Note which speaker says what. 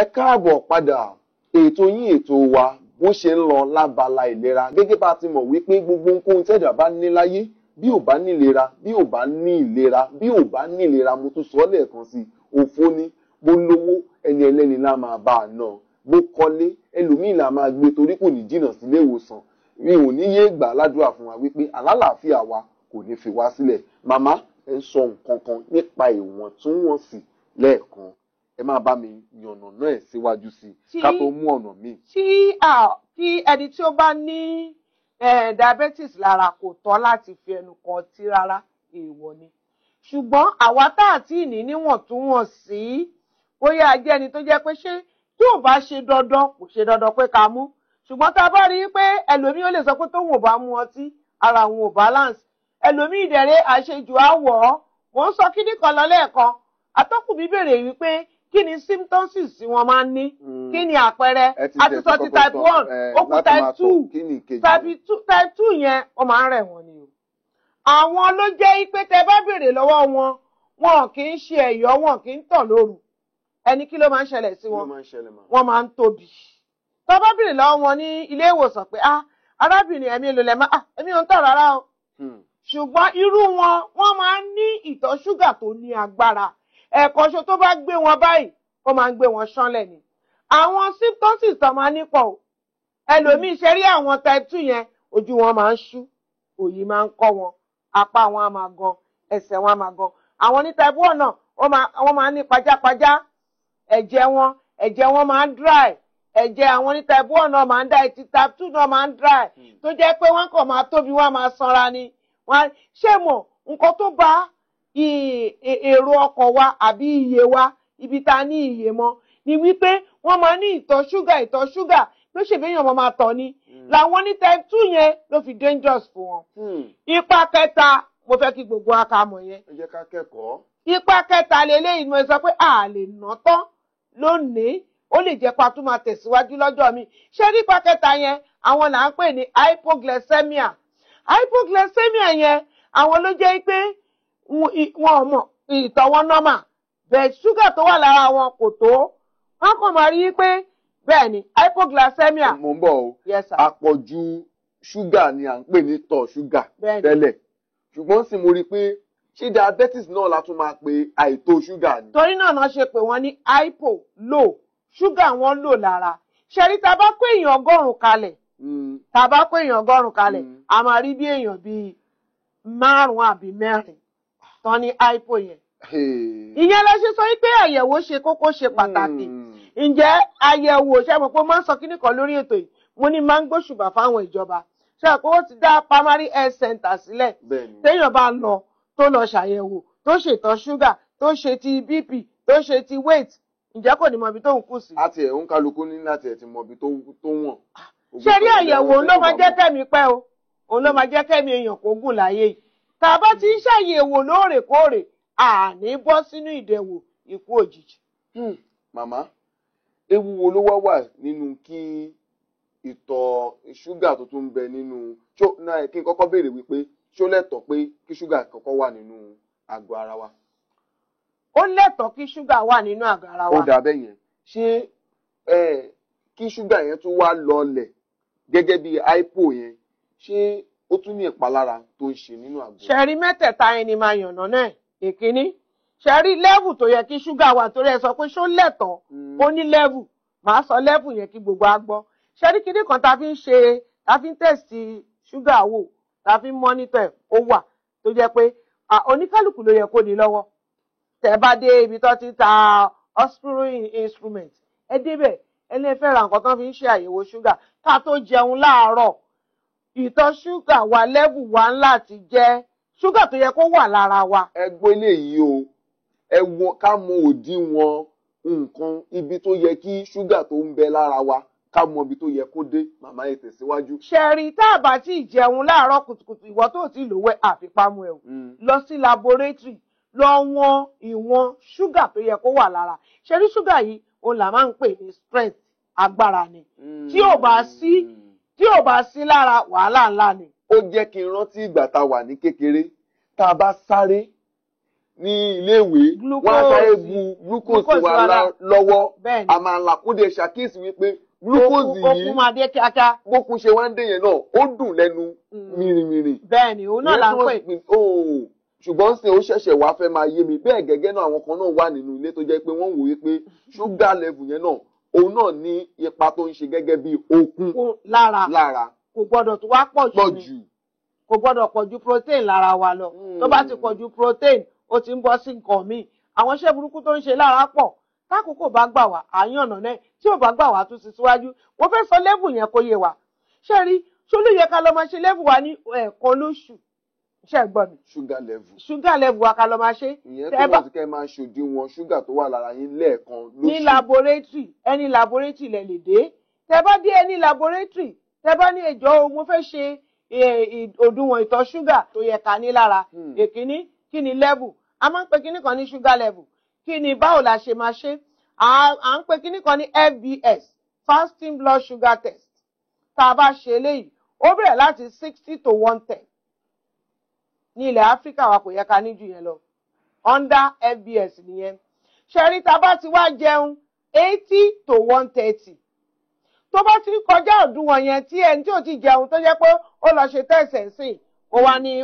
Speaker 1: Ẹ káàbọ̀ padà. Ètò yín ètò wa bó ṣe ń lọ lábala ìlera. Gẹ́gẹ́ bá ti mọ̀ wípé gbogbo nǹkan tẹ́dà bá ní láyé bí ò bá ní ìlera, bí ò bá ní ìlera, bí ò bá ní ìlera, mo tún sọ lẹ́ẹ̀kan sí òfò ni. Bó lówó ẹni ẹlẹ́ni lá máa bá a ná. Bó kọ́lé ẹlòmíì là máa gbé torí kò ní jìnnà sílé ìwòsàn. Mi ò ní yé gbà ládùúrà fún wa wípé àlàáfíà wa kò ní fi wá sílẹ̀. Màmá ẹ sọ nǹkan kan nípa ìwọ̀ntúnwọ̀nsì lẹ́ẹ̀kan. Ẹ máa bá mi yànnà náà ẹ̀ síwájú sí i ká tó mú ọ̀nà míì.
Speaker 2: Tí ẹni tí ó bá ní diabetes lára kò tọ́ láti fi ẹnu kan ọtí rárá, èèwọ̀ ni. Ṣùgbọ́n àwa tá àti ní níwọ̀ntúnwọ̀nsí bóyá jẹ́ ẹni tó jẹ́ pé ṣé tí ò bá ṣe dandan kò ṣe dandan pé ká mú. Ṣùgbọ́n tá a bá rí i pé ẹlòmíì ó lè sọ pé tóun ò bá mu ọtí ara òun ò balance. Ẹlòmíì ìdẹ̀rẹ̀ àṣejù àwọ̀ ọ́. Wọ́n sọ kíní kan lọ lẹ́ẹ̀kan. Atọ́kùn mi béèrè wípé kí ni symptoms tí wọ́n máa ń ní? Kí ni àpẹẹrẹ? A ti sọ ti type 1, ó kù type 2. Type 2 yẹn ó máa ń rẹ̀ wọ́n ni o. Àwọn ló jẹ́ pé tẹ bá béèrè lọ́wọ́ wọn, wọn kì í ṣe ẹ̀yọ́, wọn kì í tọ̀ lóru. Ẹni kí ló máa ń ṣẹlẹ̀ sí wọn? Wọ́n máa ń tóbi. Tọ́ bá béèrè lọ́wọ́ wọn ní ilé ìwòsàn pé arábìnrin ẹ̀mí èlò lẹ́mọ́, ẹ̀mí ò ń tọ̀ rárá o. Ṣùgbọ́n irú wọn, wọ́n máa ń ní ìtọ̀ ṣúgà tó ní agbára. Ẹ̀kọ́ṣo tó bá gbé wọn báyìí, ó máa ń gbé wọn ṣánlẹ̀ ni. Àwọn symptoms tó máa ń nípọ̀ o. Ẹlòmíì ṣe rí àwọn type 2 yẹn, ojú wọn máa ń ṣú, òyì máa ń kọ́ wọn, apá wọn á máa gan, ẹsẹ̀ wọn á máa gan. Àwọn ní type 1 náà, wọ́n máa ń ní pajápajá, ẹ̀jẹ̀ wọn máa ń dry. Ẹ̀jẹ̀ àwọn ní type 1 náà máa ń dry, ti type 2 náà máa ń dry. Tó jẹ́ pé wọ́n kàn máa tóbi, wọ́n máa sanra ni. Ṣé mọ̀ nǹkan tó bá èrò ọkàn wa àbí iye wa ibi tá ní iye mọ́ ni wípé wọ́n máa ní ìtọ̀ ṣúgà ló ṣe béèyàn máa tọ̀ ni. Làwọn ní type 2 yẹn ló fi dangerous fún wọn. Ipa kẹta mo fẹ́ kí gbogbo wa ká mọ̀ yẹn.
Speaker 1: Ẹ jẹ́ ká kẹ́kọ̀ọ́. Ipa
Speaker 2: kẹta lélẹ́yìí ni mo sọ pé a lè ná tán lónìí, ó lè jẹ́ pa tún máa tẹ̀síwájú lọ́jọ́ mi. Ṣé nípa kẹta yẹn àwọn là ń pè ní hypoglycemia. Hypoglycemia yẹn àwọn ló jẹ́ pé wọn ò mọ̀ ìtọ̀ wọn normal bẹ́ẹ̀ ṣúgà tó wà lára wọn kò tó. Wọ́n kàn máa rí pé bẹ́ẹ̀ ni hypoglycemia.
Speaker 1: Mo ń bọ̀ o.
Speaker 2: Yes sir.
Speaker 1: Àpọ̀jù ṣúgà ni à ń pè ní ìtọ̀ ṣúgà tẹ́lẹ̀. Ṣùgbọ́n sì mo rí pé ṣé diabetes náà la tún máa pe àìtó ṣúgà ni.
Speaker 2: Torí náà ṣe pé wọ́n ní hypo low ṣúgà wọn lò lára. Ṣẹ̀rí tá bá kó èèyàn 100 kalẹ̀. Tá bá kó èèyàn 100 kalẹ̀, a máa rí bí èèyàn bíi 5 àbí 4 tán ní hypo yẹn. Ìyẹn lọ ṣe sọ wípé àyẹ̀wò ṣe kókó ṣe pàtàkì. Ǹjẹ́ àyẹ̀wò ṣe mọ̀ pé máa ń sọ kíní kan lórí ètò yìí, mo ní máa ń gbóṣùbà fáwọn ìjọba. Ṣé pé ó ti dá primary health center sílẹ̀. Téèyàn bá lọ tó lọ ṣàyẹ̀wò, tó ṣètọ̀ ṣúgà, tó ṣe ti BP, tó ṣe ti weight, ǹjẹ́ kò ní mọ ibi tó ń kù sí.
Speaker 1: Àti ẹ̀ ń kálukú ní láti ẹ̀ ti mọ ibi tó wọ̀n.
Speaker 2: Ṣé rí àyẹ̀wò ló máa jẹ́ kẹ́mi pẹ́ o? Òun ló máa jẹ́ kẹ́mi èèyàn kó gùn láyé yìí. Tá a bá ti ń ṣàyẹ̀wò lóòrèkóòrè, àní bọ́ sínú ìdẹ̀wò ikú òjijì.
Speaker 1: Màmá, ewu wo ló wà nínú kí ìtọ̀ ṣúgà tó tún bẹ nínú kí n kọ́kọ́ béèrè wípé ṣó lẹ́tọ̀ọ́ pé kí ṣúgà kọ́kọ́ wà nínú àgọ́ ara wa?
Speaker 2: Ó lẹ́tọ̀ọ́ kí ṣúgà wà nínú àgọ́ ara wa.
Speaker 1: Ó dà bẹ́ẹ̀ yẹn. Ṣé kí ṣúgà yẹn tún wá lọlẹ̀ gẹ́gẹ́ bí hypo yẹn, ṣé ó tún ní ìpalára tó ń ṣe nínú àgọ́?
Speaker 2: Ṣẹ̀rí mẹ́tẹ̀ẹ̀ta ẹni máa yànnà náà. Èkíní, ṣẹ̀rí level tó yẹ kí ṣúgà wà torí ẹ sọ pé ṣó lẹ́tọ̀ọ́, ó ní level. Màá sọ level yẹn kí gbogbo á gbọ́. Ṣẹ̀rí kíní kan ta fi ń tẹ̀sí ṣúgà wò, ta fi ń monitor ẹ̀, ó wà tó jẹ́ pé oníkálùkù ló yẹ kó ní lọ́wọ́. Tẹ́ bá dé ibi tó ti ta hospital instrument, ẹ débẹ̀, ẹ lè fẹ́ ra nǹkan tó fi ń ṣe àyẹ̀wò ṣúgà ká tó jẹun láàárọ̀. Ìtọ̀ ṣúgà wa level wa láti jẹ́ ṣúgà tó yẹ kó wà lára wa.
Speaker 1: Ẹ gbọ́ eléyìí o, ká mọ òdiwọ̀n nǹkan ibi tó yẹ kí ṣúgà tó ń bẹ lára wa ká mọ ibi tó yẹ kó dé. Màmá ẹ tẹ̀síwájú.
Speaker 2: Ṣẹ̀rí tá a bá tí jẹun láàárọ̀ kùtùkùtù ìwọ tó ti lówẹ́ àfipámú ẹ̀ o. Lọ sí laboratory lọ wọ̀n ìwọ̀n ṣúgà tó yẹ kó wà lára. Ṣẹ̀rí ṣúgà yìí òun là máa ń pè ní strength, agbára ni. Tí ò bá sí lára wàhálà ńlá ni.
Speaker 1: Ó jẹ́ kí n rántí ìgbà tá a wà ní kékeré, tá a bá sáré ní iléèwé wọ́n á sáré bu glucose wa lọ́wọ́ a máa là kó dé ṣàkíyèsí wípé glucose yìí
Speaker 2: okun máa dé kíákíá
Speaker 1: bókun ṣe wá ń dé yẹn náà ó dùn lẹ́nu mìrìmìrì.
Speaker 2: bẹ́ẹ̀ni òun náà là ń pè.
Speaker 1: ṣùgbọ́n ṣe ó ṣẹ̀ṣẹ̀ wá fẹ́ máa yé mi bẹ́ẹ̀ gẹ́gẹ́ náà àwọn kan náà wà nínú ilé tó jẹ́ pé wọ́n wòye pé sugar level yẹn náà òun náà ní ipa tó ń ṣe gẹ́gẹ́ bí okun lára
Speaker 2: kò gbọ́dọ̀ tó wá pọ̀ jù kò gbọ́dọ̀ pọ̀ ju protein lára wa lọ tó bá ti pọ̀ ju protein ó ti ń bọ́ sí nǹkan míì àwọn iṣẹ́ burúkú tó ń ṣe lára pọ̀ tákòókò bá gbà wá àyàn ọ̀nà náà tí ò bá gbà wá tún ti síwájú wọ́n fẹ́ sọ level yẹn kó yé wa ṣé rí ṣó ló yẹ ká lọ máa ṣe level wa ní ẹ̀ẹ̀kan lóṣù ṣe gbọ́ mi. sugar level wa ká lọ máa ṣe.
Speaker 1: ìyẹn tó bá ti kẹ́ máa ṣòdiwọ̀n ṣúgà tó wà lára yín lẹ́ẹ̀kan lóṣù.
Speaker 2: ní laboratory ẹni laboratory lẹ lè dé tẹ bá dé ẹni laboratory tẹ bá ní ẹjọ́ mo fẹ́ ṣe òdiwọ̀n ìtọ̀ ṣúgà tó yẹ ká ní lára èkíní kí ni level a máa ń pe kíní kan ní sugar level kí ni báwo la ṣe máa ṣe à ń pe kíní kan ní FBS fasting blood sugar test tá a bá ṣe eléyìí ó bẹ̀rẹ̀ láti 60 to 110 ní ilẹ̀ Áfíríkà wa kò yẹ ká ní jù yẹn lọ under FBS nìyẹn ṣẹ́rí tá a bá ti wá jẹun 80 to 130 tó bá ti kọjá òdiwọ̀n yẹn tí ẹni tí ò ti jẹun tó jẹ́ pé ó lọ ṣe tẹ̀sẹ̀ sí ó wá ní